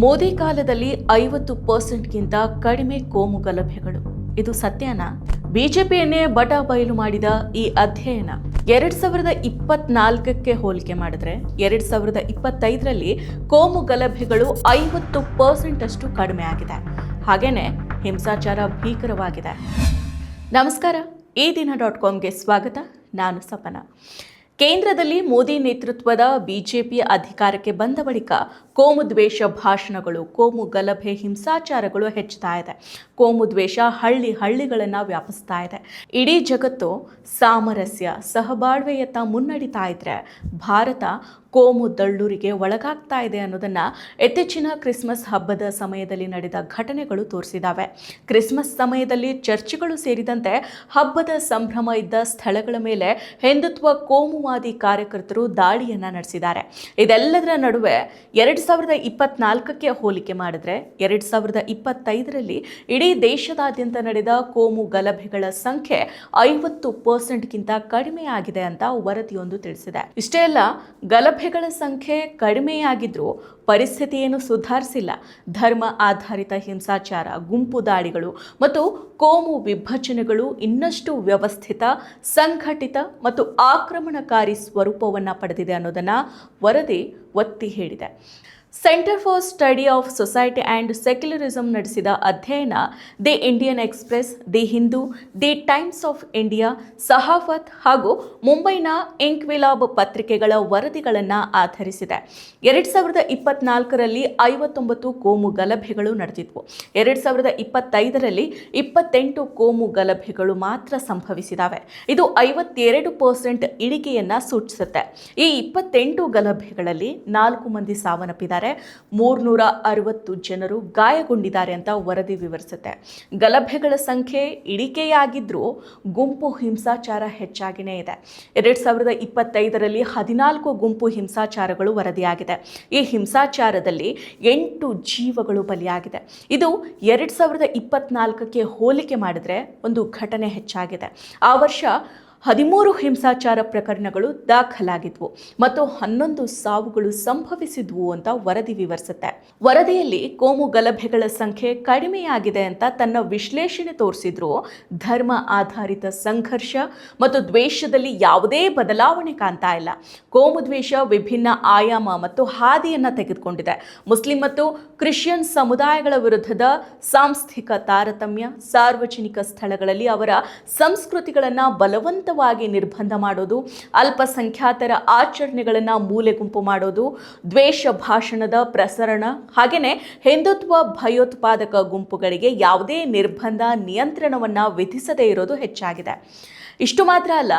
ಮೋದಿ ಕಾಲದಲ್ಲಿ 50%ಗಿಂತ ಕಡಿಮೆ ಕೋಮು ಗಲಭೆಗಳು. ಇದು ಸತ್ಯನಾ? ಬಿಜೆಪಿಯನ್ನೇ ಬಟಾಬಯಲು ಮಾಡಿದ ಈ ಅಧ್ಯಯನ 2024ಕ್ಕೆ ಹೋಲಿಕೆ ಮಾಡಿದ್ರೆ 2025ರಲ್ಲಿ ಕೋಮು ಗಲಭೆಗಳು 50% ಅಷ್ಟು ಕಡಿಮೆ ಆಗಿದೆ. ಹಾಗೇನೆ ಹಿಂಸಾಚಾರ ಭೀಕರವಾಗಿದೆ. ನಮಸ್ಕಾರ, ಈ ದಿನ.comಗೆ ಸ್ವಾಗತ. ನಾನು ಸಪನ. ಕೇಂದ್ರದಲ್ಲಿ ಮೋದಿ ನೇತೃತ್ವದ ಬಿಜೆಪಿ ಅಧಿಕಾರಕ್ಕೆ ಬಂದ ಬಳಿಕ ಕೋಮು ದ್ವೇಷ ಭಾಷಣಗಳು, ಕೋಮು ಗಲಭೆ, ಹಿಂಸಾಚಾರಗಳು ಹೆಚ್ಚುತ್ತಾ ಇದೆ. ಕೋಮು ದ್ವೇಷ ಹಳ್ಳಿಗಳನ್ನು ವ್ಯಾಪಿಸ್ತಾ ಇದೆ. ಇಡೀ ಜಗತ್ತು ಸಾಮರಸ್ಯ, ಸಹಬಾಳ್ವೆಯತ್ತ ಮುನ್ನಡಿತಾ ಇದ್ರೆ ಭಾರತ ಕೋಮು ದಳ್ಳೂರಿಗೆ ಒಳಗಾಗ್ತಾ ಇದೆ ಅನ್ನೋದನ್ನ ಇತ್ತೀಚಿನ ಕ್ರಿಸ್ಮಸ್ ಹಬ್ಬದ ಸಮಯದಲ್ಲಿ ನಡೆದ ಘಟನೆಗಳು ತೋರಿಸಿದಾವೆ. ಕ್ರಿಸ್ಮಸ್ ಸಮಯದಲ್ಲಿ ಚರ್ಚ್ಗಳು ಸೇರಿದಂತೆ ಹಬ್ಬದ ಸಂಭ್ರಮ ಇದ್ದ ಸ್ಥಳಗಳ ಮೇಲೆ ಹಿಂದುತ್ವ ಕೋಮುವಾದಿ ಕಾರ್ಯಕರ್ತರು ದಾಳಿಯನ್ನ ನಡೆಸಿದ್ದಾರೆ. ಇದೆಲ್ಲದರ ನಡುವೆ 2024ಕ್ಕೆ ಹೋಲಿಕೆ ಮಾಡಿದ್ರೆ 2025ರಲ್ಲಿ ಇಡೀ ದೇಶದಾದ್ಯಂತ ನಡೆದ ಕೋಮು ಗಲಭೆಗಳ ಸಂಖ್ಯೆ 50%ಗಿಂತ ಕಡಿಮೆಯಾಗಿದೆ ಅಂತ ವರದಿಯೊಂದು ತಿಳಿಸಿದೆ. ಇಷ್ಟೇ ಅಲ್ಲ, ಗಲಭೆಗಳ ಸಂಖ್ಯೆ ಕಡಿಮೆಯಾಗಿದ್ರೂ ಪರಿಸ್ಥಿತಿ ಏನು ಸುಧಾರಿಸಿಲ್ಲ. ಧರ್ಮ ಆಧಾರಿತ ಹಿಂಸಾಚಾರ, ಗುಂಪು ದಾಳಿಗಳು ಮತ್ತು ಕೋಮು ವಿಭಜನೆಗಳು ಇನ್ನಷ್ಟು ವ್ಯವಸ್ಥಿತ, ಸಂಘಟಿತ ಮತ್ತು ಆಕ್ರಮಣಕಾರಿ ಸ್ವರೂಪವನ್ನು ಪಡೆದಿದೆ ಅನ್ನೋದನ್ನ ವರದಿ ಒತ್ತಿ ಹೇಳಿದೆ. Centre for study of society and secularism ನಡೆಸಿದ ಅಧ್ಯಯನ the Indian Express, the Hindu, the Times of India, Sahafat ಹಾಗೂ ಮುಂಬೈನ ಇಂಕ್ವಿಲಾಬ್ ಪತ್ರಿಕೆಗಳ ವರದಿಗಳನ್ನು ಆಧರಿಸಿದೆ. 2024ರಲ್ಲಿ 59 ಕೋಮು ಗಲಭೆಗಳು ನಡೆದಿದ್ವು. 2025ರಲ್ಲಿ 28 ಕೋಮು ಗಲಭೆಗಳು ಮಾತ್ರ ಸಂಭವಿಸಿದಾವೆ. ಇದು 52% ಇಳಿಕೆಯನ್ನ ಸೂಚಿಸುತ್ತೆ. ಈ 28 ಗಲಭೆಗಳಲ್ಲಿ 4 ಮಂದಿ ಸಾವನ್ನಪ್ಪಿದ್ದಾರೆ, 360 ಜನರು ಗಾಯಗೊಂಡಿದ್ದಾರೆ ಅಂತ ವರದಿ ವಿವರಿಸುತ್ತೆ. ಗಲಭೆಗಳ ಸಂಖ್ಯೆ ಇಳಿಕೆಯಾಗಿದ್ರೂ ಗುಂಪು ಹಿಂಸಾಚಾರ ಹೆಚ್ಚಾಗಿನೇ ಇದೆ. 2025ರಲ್ಲಿ 14 ಗುಂಪು ಹಿಂಸಾಚಾರಗಳು ವರದಿಯಾಗಿದೆ. ಈ ಹಿಂಸಾಚಾರದಲ್ಲಿ 8 ಜೀವಗಳು ಬಲಿಯಾಗಿದೆ. ಇದು 2024ಕ್ಕೆ ಹೋಲಿಕೆ ಮಾಡಿದ್ರೆ ಒಂದು ಘಟನೆ ಹೆಚ್ಚಾಗಿದೆ. ಆ ವರ್ಷ 13 ಹಿಂಸಾಚಾರ ಪ್ರಕರಣಗಳು ದಾಖಲಾಗಿದ್ವು ಮತ್ತು 11 ಸಾವುಗಳು ಸಂಭವಿಸಿದ್ವು ಅಂತ ವರದಿ ವಿವರಿಸುತ್ತೆ. ವರದಿಯಲ್ಲಿ ಕೋಮು ಗಲಭೆಗಳ ಸಂಖ್ಯೆ ಕಡಿಮೆಯಾಗಿದೆ ಅಂತ ತನ್ನ ವಿಶ್ಲೇಷಣೆ ತೋರಿಸಿದ್ರು ಧರ್ಮ ಆಧಾರಿತ ಸಂಘರ್ಷ ಮತ್ತು ದ್ವೇಷದಲ್ಲಿ ಯಾವುದೇ ಬದಲಾವಣೆ ಕಾಣ್ತಾ ಇಲ್ಲ. ಕೋಮು ದ್ವೇಷ ವಿಭಿನ್ನ ಆಯಾಮ ಮತ್ತು ಹಾದಿಯನ್ನ ತೆಗೆದುಕೊಂಡಿದೆ. ಮುಸ್ಲಿಂ ಮತ್ತು ಕ್ರಿಶ್ಚಿಯನ್ ಸಮುದಾಯಗಳ ವಿರುದ್ಧದ ಸಾಂಸ್ಥಿಕ ತಾರತಮ್ಯ, ಸಾರ್ವಜನಿಕ ಸ್ಥಳಗಳಲ್ಲಿ ಅವರ ಸಂಸ್ಕೃತಿಗಳನ್ನು ಬಲವಂತ ನಿರ್ಬಂಧ ಮಾಡೋದು, ಅಲ್ಪಸಂಖ್ಯಾತರ ಆಚರಣೆಗಳನ್ನು ಮೂಲೆಗುಂಪು ಮಾಡೋದು, ದ್ವೇಷ ಭಾಷಣದ ಪ್ರಸರಣ, ಹಾಗೆಯೇ ಹಿಂದುತ್ವ ಭಯೋತ್ಪಾದಕ ಗುಂಪುಗಳಿಗೆ ಯಾವುದೇ ನಿರ್ಬಂಧ, ನಿಯಂತ್ರಣವನ್ನು ವಿಧಿಸದೇ ಇರೋದು ಹೆಚ್ಚಾಗಿದೆ. ಇಷ್ಟು ಮಾತ್ರ ಅಲ್ಲ,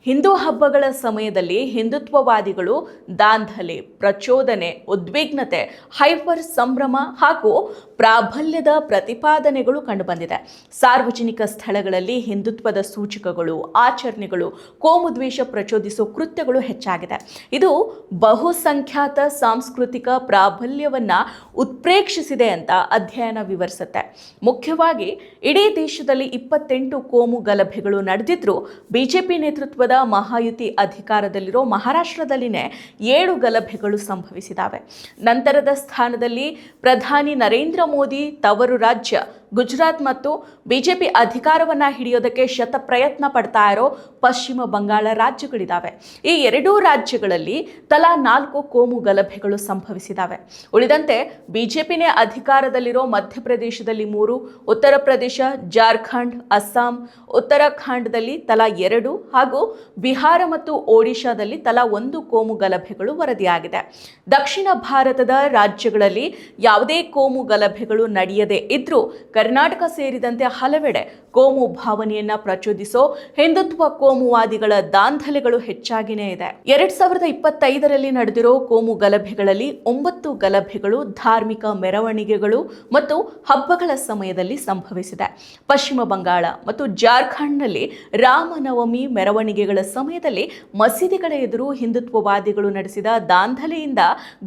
ಹಿಂದೂ ಹಬ್ಬಗಳ ಸಮಯದಲ್ಲಿ ಹಿಂದುತ್ವವಾದಿಗಳು ದಾಂಧಲೆ, ಪ್ರಚೋದನೆ, ಉದ್ವಿಗ್ನತೆ, ಹೈಪರ್ ಸಂಭ್ರಮ ಹಾಗೂ ಪ್ರಾಬಲ್ಯದ ಪ್ರತಿಪಾದನೆಗಳು ಕಂಡುಬಂದಿದೆ. ಸಾರ್ವಜನಿಕ ಸ್ಥಳಗಳಲ್ಲಿ ಹಿಂದುತ್ವದ ಸೂಚಕಗಳು, ಆಚರಣೆಗಳು, ಕೋಮು ದ್ವೇಷ ಪ್ರಚೋದಿಸುವ ಕೃತ್ಯಗಳು ಹೆಚ್ಚಾಗಿದೆ. ಇದು ಬಹುಸಂಖ್ಯಾತ ಸಾಂಸ್ಕೃತಿಕ ಪ್ರಾಬಲ್ಯವನ್ನ ಉತ್ಪ್ರೇಕ್ಷಿಸಿದೆ ಅಂತ ಅಧ್ಯಯನ ವಿವರಿಸುತ್ತೆ. ಮುಖ್ಯವಾಗಿ ಇಡೀ ದೇಶದಲ್ಲಿ 28 ಕೋಮು ಗಲಭೆಗಳು ನಡೆದಿದ್ರು ಬಿಜೆಪಿ ನೇತೃತ್ವದ ಮಹಾಯುತಿ ಅಧಿಕಾರದಲ್ಲಿರೋ ಮಹಾರಾಷ್ಟ್ರದಲ್ಲಿನೇ 7 ಗಲಭೆಗಳು ಸಂಭವಿಸಿದಾವೆ. ನಂತರದ ಸ್ಥಾನದಲ್ಲಿ ಪ್ರಧಾನಿ ನರೇಂದ್ರ ಮೋದಿ ತವರು ರಾಜ್ಯ ಗುಜರಾತ್ ಮತ್ತು ಬಿಜೆಪಿ ಅಧಿಕಾರವನ್ನ ಹಿಡಿಯೋದಕ್ಕೆ ಶತ ಪ್ರಯತ್ನ ಪಡ್ತಾ ಇರೋ ಪಶ್ಚಿಮ ಬಂಗಾಳ ರಾಜ್ಯಗಳಿದಾವೆ. ಈ 2 ರಾಜ್ಯಗಳಲ್ಲಿ ತಲಾ 4 ಕೋಮು ಗಲಭೆಗಳು ಸಂಭವಿಸಿದಾವೆ. ಉಳಿದಂತೆ ಬಿಜೆಪಿನೇ ಅಧಿಕಾರದಲ್ಲಿರೋ ಮಧ್ಯಪ್ರದೇಶದಲ್ಲಿ 3, ಉತ್ತರ ಪ್ರದೇಶ, ಜಾರ್ಖಂಡ್, ಅಸ್ಸಾಂ, ಉತ್ತರಾಖಂಡದಲ್ಲಿ ತಲಾ 2 ಹಾಗೂ ಬಿಹಾರ ಮತ್ತು ಒಡಿಶಾದಲ್ಲಿ ತಲಾ 1 ಕೋಮು ಗಲಭೆಗಳು ವರದಿಯಾಗಿದೆ. ದಕ್ಷಿಣ ಭಾರತದ ರಾಜ್ಯಗಳಲ್ಲಿ ಯಾವುದೇ ಕೋಮು ಗಲಭೆಗಳು ನಡೆಯದೇ ಇದ್ರೂ ಕರ್ನಾಟಕ ಸೇರಿದಂತೆ ಹಲವೆಡೆ ಕೋಮು ಭಾವನೆಯನ್ನ ಪ್ರಚೋದಿಸೋ ಹಿಂದುತ್ವ ಕೋಮುವಾದಿಗಳ ದಾಂಧಲೆಗಳು ಹೆಚ್ಚಾಗಿನೇ ಇದೆ. 2025ರಲ್ಲಿ ನಡೆದಿರೋ ಕೋಮು ಗಲಭೆಗಳಲ್ಲಿ 9 ಗಲಭೆಗಳು ಧಾರ್ಮಿಕ ಮೆರವಣಿಗೆಗಳು ಮತ್ತು ಹಬ್ಬಗಳ ಸಮಯದಲ್ಲಿ ಸಂಭವಿಸಿದೆ. ಪಶ್ಚಿಮ ಬಂಗಾಳ ಮತ್ತು ಜಾರ್ಖಂಡ್ನಲ್ಲಿ ರಾಮನವಮಿ ಮೆರವಣಿಗೆಗಳ ಸಮಯದಲ್ಲಿ ಮಸೀದಿಗಳ ಎದುರು ಹಿಂದುತ್ವವಾದಿಗಳು ನಡೆಸಿದ ದಾಂಧಲೆಯಿಂದ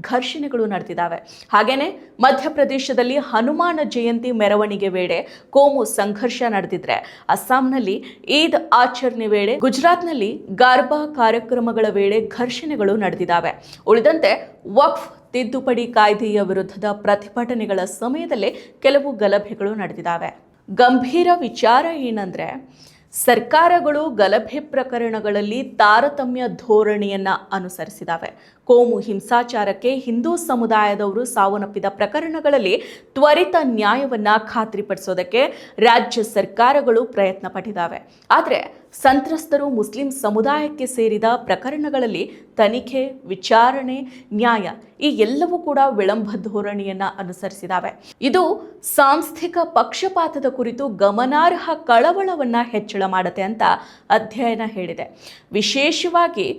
ಘರ್ಷಣೆಗಳು ನಡೆದಿದ್ದಾವೆ. ಹಾಗೇನೆ ಮಧ್ಯಪ್ರದೇಶದಲ್ಲಿ ಹನುಮಾನ ಜಯಂತಿ ಮೆರವಣಿಗೆ ವೇಳೆ ಕೋಮು ಸಂಘರ್ಷ ನಡೆದಿದ್ರೆ, ಅಸ್ಸಾಂನಲ್ಲಿ ಈದ್ ಆಚರಣೆ ವೇಳೆ, ಗುಜರಾತ್ನಲ್ಲಿ ಗಾರ್ಬಾ ಕಾರ್ಯಕ್ರಮಗಳ ವೇಳೆ ಘರ್ಷಣೆಗಳು ನಡೆದಿದ್ದಾವೆ. ಉಳಿದಂತೆ ವಕ್ಫ್ ತಿದ್ದುಪಡಿ ಕಾಯ್ದೆಯ ವಿರುದ್ಧದ ಪ್ರತಿಭಟನೆಗಳ ಸಮಯದಲ್ಲೇ ಕೆಲವು ಗಲಭೆಗಳು ನಡೆದಿದ್ದಾವೆ. ಗಂಭೀರ ವಿಚಾರ ಏನಂದ್ರೆ, ಸರ್ಕಾರಗಳು ಗಲಭೆ ಪ್ರಕರಣಗಳಲ್ಲಿ ತಾರತಮ್ಯ ಧೋರಣೆಯನ್ನ ಅನುಸರಿಸಿದಾವೆ. ಕೋಮು ಹಿಂಸಾಚಾರಕ್ಕೆ ಹಿಂದೂ ಸಮುದಾಯದವರು ಸಾವನ್ನಪ್ಪಿದ ಪ್ರಕರಣಗಳಲ್ಲಿ ತ್ವರಿತ ನ್ಯಾಯವನ್ನ ಖಾತ್ರಿಪಡಿಸೋದಕ್ಕೆ ರಾಜ್ಯ ಸರ್ಕಾರಗಳು ಪ್ರಯತ್ನ ಪಟ್ಟಿದ್ದಾವೆ. ಆದರೆ ಸಂತ್ರಸ್ತರು ಮುಸ್ಲಿಂ ಸಮುದಾಯಕ್ಕೆ ಸೇರಿದ ಪ್ರಕರಣಗಳಲ್ಲಿ ತನಿಖೆ, ವಿಚಾರಣೆ, ನ್ಯಾಯ ಈ ಎಲ್ಲವೂ ಕೂಡ ವಿಳಂಬ ಧೋರಣೆಯನ್ನ ಅನುಸರಿಸಿದಾವೆ. ಇದು ಸಾಂಸ್ಥಿಕ ಪಕ್ಷಪಾತದ ಕುರಿತು ಗಮನಾರ್ಹ ಕಳವಳವನ್ನ ಹೆಚ್ಚಳ ಮಾಡುತ್ತೆ ಅಂತ ಅಧ್ಯಯನ ಹೇಳಿದೆ. ವಿಶೇಷವಾಗಿ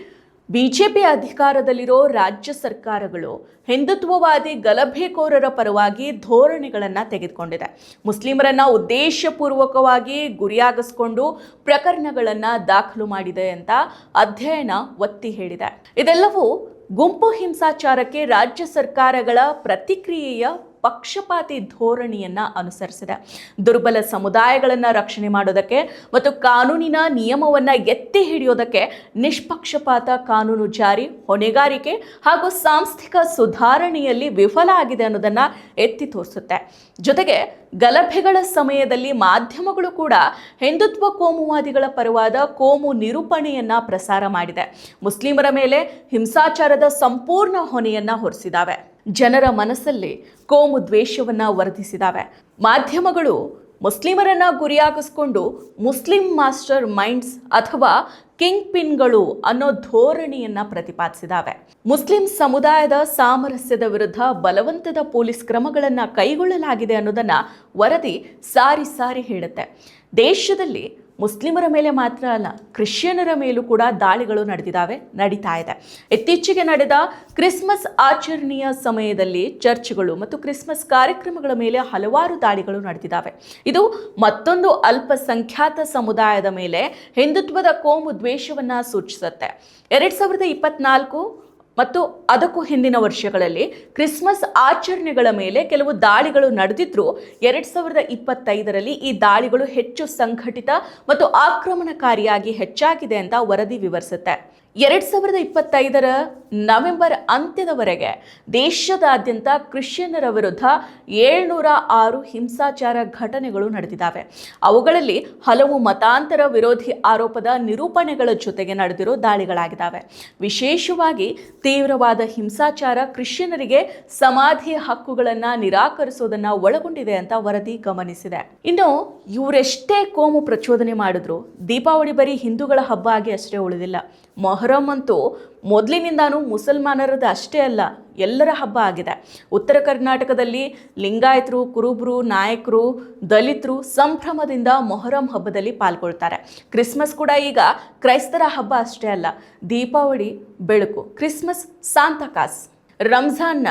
ಬಿಜೆಪಿ ಅಧಿಕಾರದಲ್ಲಿರೋ ರಾಜ್ಯ ಸರ್ಕಾರಗಳು ಹಿಂದುತ್ವವಾದಿ ಗಲಭೆಕೋರರ ಪರವಾಗಿ ಧೋರಣೆಗಳನ್ನು ತೆಗೆದುಕೊಂಡಿದೆ. ಮುಸ್ಲಿಮರನ್ನ ಉದ್ದೇಶಪೂರ್ವಕವಾಗಿ ಗುರಿಯಾಗಿಸಿಕೊಂಡು ಪ್ರಕರಣಗಳನ್ನು ದಾಖಲು ಮಾಡಿದೆ ಅಂತ ಅಧ್ಯಯನ ಒತ್ತಿ ಹೇಳಿದೆ. ಇದೆಲ್ಲವೂ ಗುಂಪು ಹಿಂಸಾಚಾರಕ್ಕೆ ರಾಜ್ಯ ಸರ್ಕಾರಗಳ ಪ್ರತಿಕ್ರಿಯೆಯ ಪಕ್ಷಪಾತಿ ಧೋರಣೆಯನ್ನ ಅನುಸರಿಸಿದೆ. ದುರ್ಬಲ ಸಮುದಾಯಗಳನ್ನು ರಕ್ಷಣೆ ಮಾಡೋದಕ್ಕೆ ಮತ್ತು ಕಾನೂನಿನ ನಿಯಮವನ್ನ ಎತ್ತಿ ಹಿಡಿಯೋದಕ್ಕೆ ನಿಷ್ಪಕ್ಷಪಾತ ಕಾನೂನು ಜಾರಿ, ಹೊಣೆಗಾರಿಕೆ ಹಾಗೂ ಸಾಂಸ್ಥಿಕ ಸುಧಾರಣೆಯಲ್ಲಿ ವಿಫಲ ಆಗಿದೆ ಅನ್ನೋದನ್ನ ಎತ್ತಿ ತೋರಿಸುತ್ತೆ. ಜೊತೆಗೆ ಗಲಭೆಗಳ ಸಮಯದಲ್ಲಿ ಮಾಧ್ಯಮಗಳು ಕೂಡ ಹಿಂದುತ್ವ ಕೋಮುವಾದಿಗಳ ಪರವಾದ ಕೋಮು ನಿರೂಪಣೆಯನ್ನ ಪ್ರಸಾರ ಮಾಡಿದೆ. ಮುಸ್ಲಿಮರ ಮೇಲೆ ಹಿಂಸಾಚಾರದ ಸಂಪೂರ್ಣ ಹೊಣೆಯನ್ನ ಹೊರಿಸಿದಾವೆ. ಜನರ ಮನಸ್ಸಲ್ಲಿ ಕೋಮು ದ್ವೇಷವನ್ನ ವರ್ಧಿಸಿದಾವೆ. ಮಾಧ್ಯಮಗಳು ಮುಸ್ಲಿಮರನ್ನ ಗುರಿಯಾಗಿಸಿಕೊಂಡು ಮುಸ್ಲಿಂ ಮಾಸ್ಟರ್ ಮೈಂಡ್ಸ್ ಅಥವಾ ಕಿಂಗ್ ಪಿನ್ಗಳು ಅನ್ನೋ ಧೋರಣೆಯನ್ನ ಪ್ರತಿಪಾದಿಸಿದಾವೆ. ಮುಸ್ಲಿಂ ಸಮುದಾಯದ ಸಾಮರಸ್ಯದ ವಿರುದ್ಧ ಬಲವಂತದ ಪೊಲೀಸ್ ಕ್ರಮಗಳನ್ನು ಕೈಗೊಳ್ಳಲಾಗಿದೆ ಅನ್ನೋದನ್ನ ವರದಿ ಸಾರಿ ಸಾರಿ ಹೇಳುತ್ತೆ. ದೇಶದಲ್ಲಿ ಮುಸ್ಲಿಮರ ಮೇಲೆ ಮಾತ್ರ ಅಲ್ಲ, ಕ್ರಿಶ್ಚಿಯನರ ಮೇಲೂ ಕೂಡ ದಾಳಿಗಳು ನಡೀತಾ ಇದೆ. ಇತ್ತೀಚೆಗೆ ನಡೆದ ಕ್ರಿಸ್ಮಸ್ ಆಚರಣೆಯ ಸಮಯದಲ್ಲಿ ಚರ್ಚ್ಗಳು ಮತ್ತು ಕ್ರಿಸ್ಮಸ್ ಕಾರ್ಯಕ್ರಮಗಳ ಮೇಲೆ ಹಲವಾರು ದಾಳಿಗಳು ನಡೆದಿದ್ದಾವೆ. ಇದು ಮತ್ತೊಂದು ಅಲ್ಪಸಂಖ್ಯಾತ ಸಮುದಾಯದ ಮೇಲೆ ಹಿಂದುತ್ವದ ಕೋಮು ದ್ವೇಷವನ್ನ ಸೂಚಿಸುತ್ತೆ. 2024 ಮತ್ತು ಅದಕ್ಕೂ ಹಿಂದಿನ ವರ್ಷಗಳಲ್ಲಿ ಕ್ರಿಸ್ಮಸ್ ಆಚರಣೆಗಳ ಮೇಲೆ ಕೆಲವು ದಾಳಿಗಳು ನಡೆದಿದ್ರು. 2025ರಲ್ಲಿ ಈ ದಾಳಿಗಳು ಹೆಚ್ಚು ಸಂಘಟಿತ ಮತ್ತು ಆಕ್ರಮಣಕಾರಿಯಾಗಿ ಹೆಚ್ಚಾಗಿದೆ ಅಂತ ವರದಿ ವಿವರಿಸುತ್ತೆ. 2025ರ ನವೆಂಬರ್ ಅಂತ್ಯದವರೆಗೆ ದೇಶದಾದ್ಯಂತ ಕ್ರಿಶ್ಚಿಯನ್ನರ ವಿರುದ್ಧ 706 ಹಿಂಸಾಚಾರ ಘಟನೆಗಳು ನಡೆದಿದ್ದಾವೆ. ಅವುಗಳಲ್ಲಿ ಹಲವು ಮತಾಂತರ ವಿರೋಧಿ ಆರೋಪದ ನಿರೂಪಣೆಗಳ ಜೊತೆಗೆ ನಡೆದಿರೋ ದಾಳಿಗಳಾಗಿದ್ದಾವೆ. ವಿಶೇಷವಾಗಿ ತೀವ್ರವಾದ ಹಿಂಸಾಚಾರ ಕ್ರಿಶ್ಚಿಯನ್ನರಿಗೆ ಸಮಾಧಿ ಹಕ್ಕುಗಳನ್ನು ನಿರಾಕರಿಸೋದನ್ನ ಒಳಗೊಂಡಿದೆ ಅಂತ ವರದಿ ಗಮನಿಸಿದೆ. ಇನ್ನು ಇವರೆಷ್ಟೇ ಕೋಮು ಪ್ರಚೋದನೆ ಮಾಡಿದ್ರು ದೀಪಾವಳಿ ಬರೀ ಹಿಂದೂಗಳ ಹಬ್ಬ ಆಗಿ ಅಷ್ಟೇ ಉಳಿದಿಲ್ಲ. ಮೊಹರಂ ಅಂತೂ ಮೊದಲಿನಿಂದಾನು ಮುಸಲ್ಮಾನರದ್ದು ಅಷ್ಟೇ ಅಲ್ಲ, ಎಲ್ಲರ ಹಬ್ಬ ಆಗಿದೆ. ಉತ್ತರ ಕರ್ನಾಟಕದಲ್ಲಿ ಲಿಂಗಾಯತರು, ಕುರುಬರು, ನಾಯಕರು, ದಲಿತರು ಸಂಭ್ರಮದಿಂದ ಮೊಹರಂ ಹಬ್ಬದಲ್ಲಿ ಪಾಲ್ಗೊಳ್ತಾರೆ. ಕ್ರಿಸ್ಮಸ್ ಕೂಡ ಈಗ ಕ್ರೈಸ್ತರ ಹಬ್ಬ ಅಷ್ಟೇ ಅಲ್ಲ, ದೀಪಾವಳಿ ಬೆಳಕು, ಕ್ರಿಸ್ಮಸ್ ಸಾಂತಾಕ್ಲಾಸ್, ರಂಜಾನ್ನ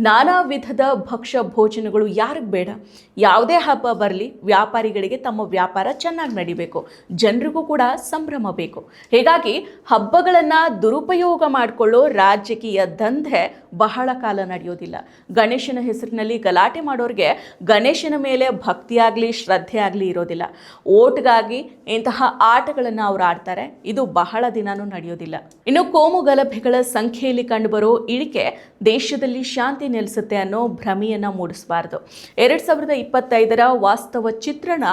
ನಾನಾ ವಿಧದ ಭಕ್ಷ್ಯ ಭೋಜನಗಳು ಯಾರಿಗೆ ಬೇಡ? ಯಾವುದೇ ಹಬ್ಬ ಬರಲಿ ವ್ಯಾಪಾರಿಗಳಿಗೆ ತಮ್ಮ ವ್ಯಾಪಾರ ಚೆನ್ನಾಗಿ ನಡಿಬೇಕು, ಜನರಿಗೂ ಕೂಡ ಸಂಭ್ರಮ ಬೇಕು. ಹೀಗಾಗಿ ಹಬ್ಬಗಳನ್ನು ದುರುಪಯೋಗ ಮಾಡಿಕೊಳ್ಳೋ ರಾಜಕೀಯ ದಂಧೆ ಬಹಳ ಕಾಲ ನಡೆಯೋದಿಲ್ಲ. ಗಣೇಶನ ಹೆಸರಿನಲ್ಲಿ ಗಲಾಟೆ ಮಾಡೋರಿಗೆ ಗಣೇಶನ ಮೇಲೆ ಭಕ್ತಿಯಾಗಲಿ ಶ್ರದ್ಧೆ ಆಗಲಿ ಇರೋದಿಲ್ಲ. ಓಟ್ಗಾಗಿ ಇಂತಹ ಆಟಗಳನ್ನು ಅವ್ರು ಆಡ್ತಾರೆ. ಇದು ಬಹಳ ದಿನಾನೂ ನಡೆಯೋದಿಲ್ಲ. ಇನ್ನು ಕೋಮು ಗಲಭೆಗಳ ಸಂಖ್ಯೆಯಲ್ಲಿ ಕಂಡುಬರೋ ಇಳಿಕೆ ದೇಶದಲ್ಲಿ ಶಾಂತಿ ನೆಲೆಸುತ್ತೆ ಅನ್ನೋ ಭ್ರಮೆಯನ್ನ ಮೂಡಿಸಬಾರದು. 2025ರ ವಾಸ್ತವ ಚಿತ್ರಣ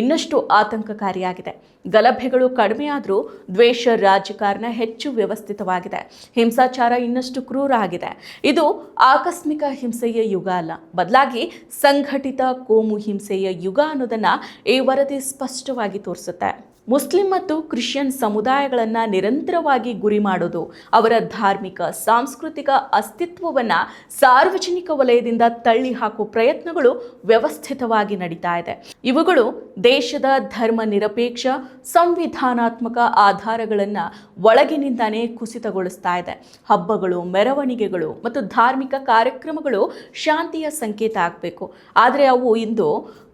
ಇನ್ನಷ್ಟು ಆತಂಕಕಾರಿಯಾಗಿದೆ. ಗಲಭೆಗಳು ಕಡಿಮೆಯಾದರೂ ದ್ವೇಷ ರಾಜಕಾರಣ ಹೆಚ್ಚು ವ್ಯವಸ್ಥಿತವಾಗಿದೆ. ಹಿಂಸಾಚಾರ ಇನ್ನಷ್ಟು ಕ್ರೂರ ಆಗಿದೆ. ಇದು ಆಕಸ್ಮಿಕ ಹಿಂಸೆಯ ಯುಗ ಅಲ್ಲ, ಬದಲಾಗಿ ಸಂಘಟಿತ ಕೋಮು ಹಿಂಸೆಯ ಯುಗ ಅನ್ನೋದನ್ನ ಈ ವರದಿ ಸ್ಪಷ್ಟವಾಗಿ ತೋರಿಸುತ್ತೆ. ಮುಸ್ಲಿಂ ಮತ್ತು ಕ್ರಿಶ್ಚಿಯನ್ ಸಮುದಾಯಗಳನ್ನು ನಿರಂತರವಾಗಿ ಗುರಿ ಮಾಡೋದು, ಅವರ ಧಾರ್ಮಿಕ ಸಾಂಸ್ಕೃತಿಕ ಅಸ್ತಿತ್ವವನ್ನು ಸಾರ್ವಜನಿಕ ವಲಯದಿಂದ ತಳ್ಳಿ ಹಾಕುವ ಪ್ರಯತ್ನಗಳು ವ್ಯವಸ್ಥಿತವಾಗಿ ನಡೀತಾ ಇದೆ. ಇವುಗಳು ದೇಶದ ಧರ್ಮ ನಿರಪೇಕ್ಷ ಸಂವಿಧಾನಾತ್ಮಕ ಆಧಾರಗಳನ್ನು ಒಳಗಿನಿಂದಾನೇ ಕುಸಿತಗೊಳಿಸ್ತಾ ಇದೆ. ಹಬ್ಬಗಳು, ಮೆರವಣಿಗೆಗಳು ಮತ್ತು ಧಾರ್ಮಿಕ ಕಾರ್ಯಕ್ರಮಗಳು ಶಾಂತಿಯ ಸಂಕೇತ ಆಗಬೇಕು, ಆದರೆ ಅವು ಇಂದು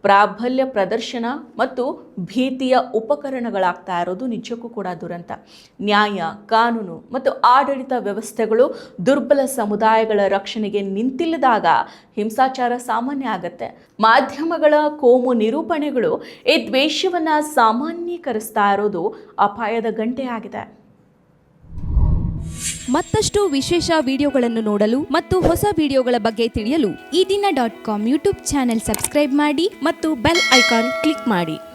ಪ್ರಾಬಲ್ಯ ಪ್ರದರ್ಶನ ಮತ್ತು ಭೀತಿಯ ಉಪಕರಣಗಳಾಗ್ತಾ ಇರೋದು ನಿಜಕ್ಕೂ ಕೂಡ ದುರಂತ. ನ್ಯಾಯ, ಕಾನೂನು ಮತ್ತು ಆಡಳಿತ ವ್ಯವಸ್ಥೆಗಳು ದುರ್ಬಲ ಸಮುದಾಯಗಳ ರಕ್ಷಣೆಗೆ ನಿಂತಿಲ್ಲದಾಗ ಹಿಂಸಾಚಾರ ಸಾಮಾನ್ಯ ಆಗತ್ತೆ. ಮಾಧ್ಯಮಗಳ ಕೋಮು ನಿರೂಪಣೆಗಳು ಈ ದ್ವೇಷವನ್ನು ಸಾಮಾನ್ಯೀಕರಿಸ್ತಾ ಇರೋದು ಅಪಾಯದ ಗಂಟೆಯಾಗಿದೆ. ಮತ್ತಷ್ಟು ವಿಶೇಷ ವಿಡಿಯೋಗಳನ್ನು ನೋಡಲು ಮತ್ತು ಹೊಸ ವಿಡಿಯೋಗಳ ಬಗ್ಗೆ ತಿಳಿಯಲು ಈ ದಿನ .com ಯೂಟ್ಯೂಬ್ ಚಾನೆಲ್ ಸಬ್ಸ್ಕ್ರೈಬ್ ಮಾಡಿ ಮತ್ತು ಬೆಲ್ ಐಕಾನ್ ಕ್ಲಿಕ್ ಮಾಡಿ.